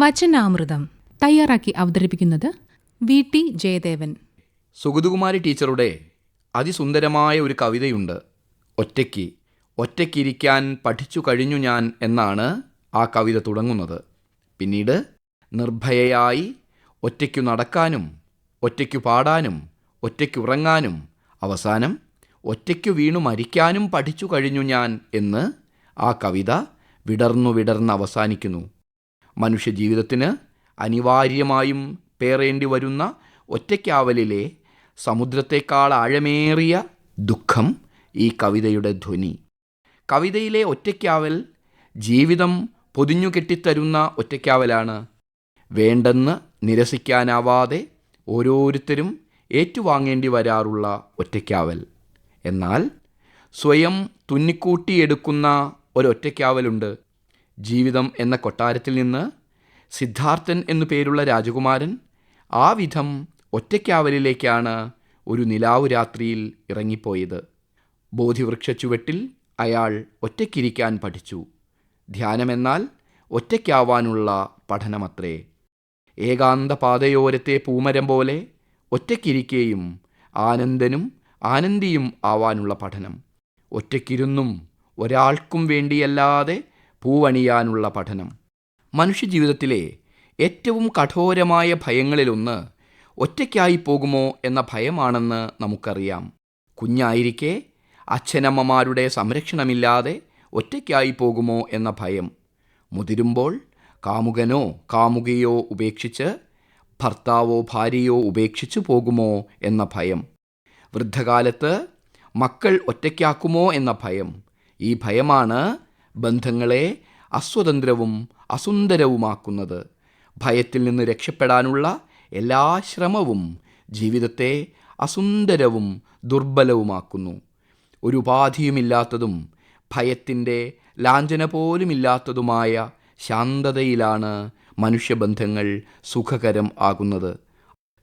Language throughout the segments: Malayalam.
വചനാമൃതം തയ്യാറാക്കി അവതരിപ്പിക്കുന്നത് വി.ടി. ജയദേവൻ. സുഗതകുമാരി ടീച്ചറുടെ അതിസുന്ദരമായ ഒരു കവിതയുണ്ട്. ഒറ്റയ്ക്കിരിക്കാൻ പഠിച്ചു കഴിഞ്ഞു ഞാൻ എന്നാണ് ആ കവിത തുടങ്ങുന്നത്. പിന്നീട് നിർഭയയായി ഒറ്റയ്ക്കു നടക്കാനും ഒറ്റയ്ക്കു പാടാനും ഒറ്റയ്ക്ക് ഉറങ്ങാനും അവസാനം ഒറ്റയ്ക്കു വീണു മരിക്കാനും പഠിച്ചു കഴിഞ്ഞു ഞാൻ എന്ന് ആ കവിത വിടർന്ന് അവസാനിക്കുന്നു. മനുഷ്യജീവിതത്തിന് അനിവാര്യമായും പേറേണ്ടി വരുന്ന ഒറ്റയ്ക്കാവലിലെ സമുദ്രത്തെക്കാൾ ആഴമേറിയ ദുഃഖം ഈ കവിതയുടെ ധ്വനി. കവിതയിലെ ഒറ്റയ്ക്കാവൽ ജീവിതം പൊതിഞ്ഞു കെട്ടിത്തരുന്ന ഒറ്റയ്ക്കാവലാണ്. വേണ്ടെന്ന് നിരസിക്കാനാവാതെ ഓരോരുത്തരും ഏറ്റുവാങ്ങേണ്ടി വരാറുള്ള ഒറ്റയ്ക്കാവൽ. എന്നാൽ സ്വയം തുന്നിക്കൂട്ടിയെടുക്കുന്ന ഒരൊറ്റയ്ക്കാവലുണ്ട്. ജീവിതം എന്ന കൊട്ടാരത്തിൽ നിന്ന് സിദ്ധാർത്ഥൻ എന്നു പേരുള്ള രാജകുമാരൻ ആ വിധം ഒറ്റയ്ക്കാവലിലേക്കാണ് ഒരു നിലാവു രാത്രിയിൽ ഇറങ്ങിപ്പോയത്. ബോധിവൃക്ഷച്ചുവട്ടിൽ അയാൾ ഒറ്റയ്ക്കിരിക്കാൻ പഠിച്ചു. ധ്യാനമെന്നാൽ ഒറ്റയ്ക്കാവാനുള്ള പഠനമത്രേ. ഏകാന്ത പാതയോരത്തെ പൂമരം പോലെ ഒറ്റയ്ക്കിരിക്കുകയും ആനന്ദനും ആനന്ദിയും ആവാനുള്ള പഠനം. ഒറ്റയ്ക്കിരുന്നും ഒരാൾക്കും വേണ്ടിയല്ലാതെ പൂവണിയാനുള്ള പഠനം. മനുഷ്യജീവിതത്തിലെ ഏറ്റവും കഠോരമായ ഭയങ്ങളിലൊന്ന് ഒറ്റയ്ക്കായി പോകുമോ എന്ന ഭയമാണെന്ന് നമുക്കറിയാം. കുഞ്ഞായിരിക്കെ അച്ഛനമ്മമാരുടെ സംരക്ഷണമില്ലാതെ ഒറ്റയ്ക്കായി പോകുമോ എന്ന ഭയം. മുതിരുമ്പോൾ കാമുകനോ കാമുകയോ ഉപേക്ഷിച്ച് ഭർത്താവോ ഭാര്യയോ ഉപേക്ഷിച്ചു പോകുമോ എന്ന ഭയം. വൃദ്ധകാലത്ത് മക്കൾ ഒറ്റയ്ക്കാക്കുമോ എന്ന ഭയം. ഈ ഭയമാണ് ബന്ധങ്ങളെ അസ്വതന്ത്രവും അസുന്ദരവുമാക്കുന്നത്. ഭയത്തിൽ നിന്ന് രക്ഷപ്പെടാനുള്ള എല്ലാ ശ്രമവും ജീവിതത്തെ അസുന്ദരവും ദുർബലവുമാക്കുന്നു. ഒരു ഉപാധിയുമില്ലാത്തതും ഭയത്തിൻ്റെ ലാഞ്ചന പോലുമില്ലാത്തതുമായ ശാന്തതയിലാണ് മനുഷ്യബന്ധങ്ങൾ സുഖകരം ആകുന്നത്.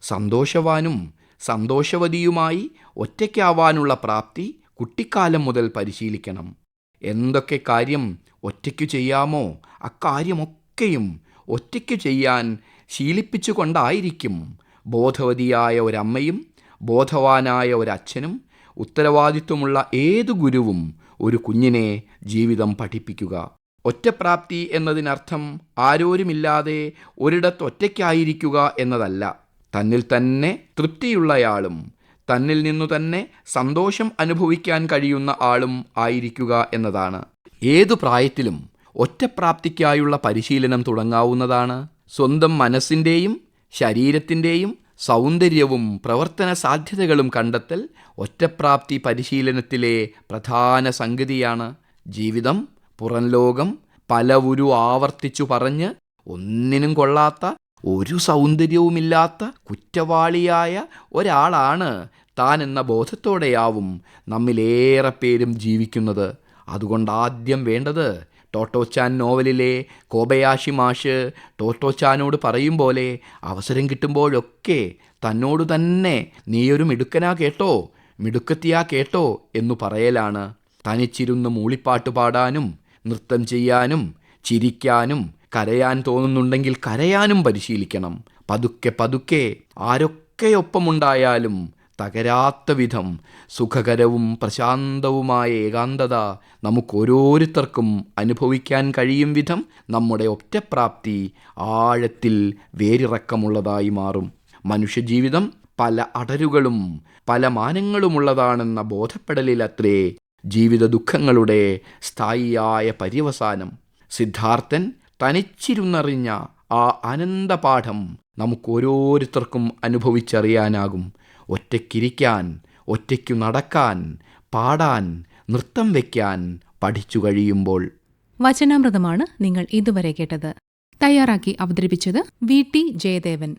സന്തോഷവാനും സന്തോഷവതിയുമായി ഒറ്റയ്ക്കാവാനുള്ള പ്രാപ്തി കുട്ടിക്കാലം മുതൽ പരിശീലിക്കണം. എന്തൊക്കെ കാര്യം ഒറ്റയ്ക്കു ചെയ്യാമോ അക്കാര്യമൊക്കെയും ഒറ്റയ്ക്കു ചെയ്യാൻ ശീലിപ്പിച്ചുകൊണ്ടായിരിക്കും ബോധവതിയായ ഒരമ്മയും ബോധവാനായ ഒരച്ഛനും ഉത്തരവാദിത്വമുള്ള ഏതു ഗുരുവും ഒരു കുഞ്ഞിനെ ജീവിതം പഠിപ്പിക്കുക. ഒറ്റപ്രാപ്തി എന്നതിനർത്ഥം ആരോരുമില്ലാതെ ഒരിടത്ത് ഒറ്റയ്ക്കായിരിക്കുക എന്നതല്ല. തന്നിൽ തന്നെ തൃപ്തിയുള്ളയാളും തന്നിൽ നിന്നു തന്നെ സന്തോഷം അനുഭവിക്കാൻ കഴിയുന്ന ആളും ആയിരിക്കുക എന്നതാണ്. ഏതു പ്രായത്തിലും ഒറ്റപ്രാപ്തിക്കായുള്ള പരിശീലനം തുടങ്ങാവുന്നതാണ്. സ്വന്തം മനസ്സിൻ്റെയും ശരീരത്തിൻ്റെയും സൗന്ദര്യവും പ്രവർത്തന സാധ്യതകളും കണ്ടെത്തൽ ഒറ്റപ്രാപ്തി പരിശീലനത്തിലെ പ്രധാന സംഗതിയാണ്. ജീവിതം, പുറം ലോകം പലവുരു ആവർത്തിച്ചു പറഞ്ഞ് ഒന്നിനും കൊള്ളാത്ത ഒരു സൗന്ദര്യവുമില്ലാത്ത കുറ്റവാളിയായ ഒരാളാണ് താൻ എന്ന ബോധത്തോടെയാവും നമ്മിലേറെ പേരും ജീവിക്കുന്നത്. അതുകൊണ്ട് ആദ്യം വേണ്ടത് ടോട്ടോച്ചാൻ നോവലിലെ കോബയാഷി മാഷ് ടോട്ടോച്ചാനോട് പറയും പോലെ അവസരം കിട്ടുമ്പോഴൊക്കെ തന്നോട് തന്നെ നീയൊരു മിടുക്കനാ കേട്ടോ, മിടുക്കത്തിയാ കേട്ടോ എന്നു പറയലാണ്. തനിച്ചിരുന്ന് മൂളിപ്പാട്ട് പാടാനും നൃത്തം ചെയ്യാനും ചിരിക്കാനും കരയാൻ തോന്നുന്നുണ്ടെങ്കിൽ കരയാനും പരിശീലിക്കണം. പതുക്കെ ആരൊക്കെയൊപ്പമുണ്ടായാലും തകരാത്ത വിധം സുഖകരവും പ്രശാന്തവുമായ ഏകാന്തത നമുക്കോരോരുത്തർക്കും അനുഭവിക്കാൻ കഴിയും വിധം നമ്മുടെ ഒറ്റപ്രാപ്തി ആഴത്തിൽ വേരിറക്കമുള്ളതായി മാറും. മനുഷ്യജീവിതം പല അടരുകളും പല മാനങ്ങളുമുള്ളതാണെന്ന ബോധപ്പെടലിലത്രേ ജീവിത ദുഃഖങ്ങളുടെ സ്ഥായിയായ പര്യവസാനം. സിദ്ധാർത്ഥൻ തനിച്ചിരുന്നറിഞ്ഞ ആ അനന്തപാഠം നമുക്കോരോരുത്തർക്കും അനുഭവിച്ചറിയാനാകും. ഒറ്റയ്ക്കിരിക്കാൻ, ഒറ്റയ്ക്കു നടക്കാൻ, പാടാൻ, നൃത്തം വയ്ക്കാൻ പഠിച്ചു കഴിയുമ്പോൾ. വചനാമൃതമാണ് നിങ്ങൾ ഇതുവരെ കേട്ടത്. തയ്യാറാക്കി അവതരിപ്പിച്ചത് വി.ടി. ജയദേവൻ.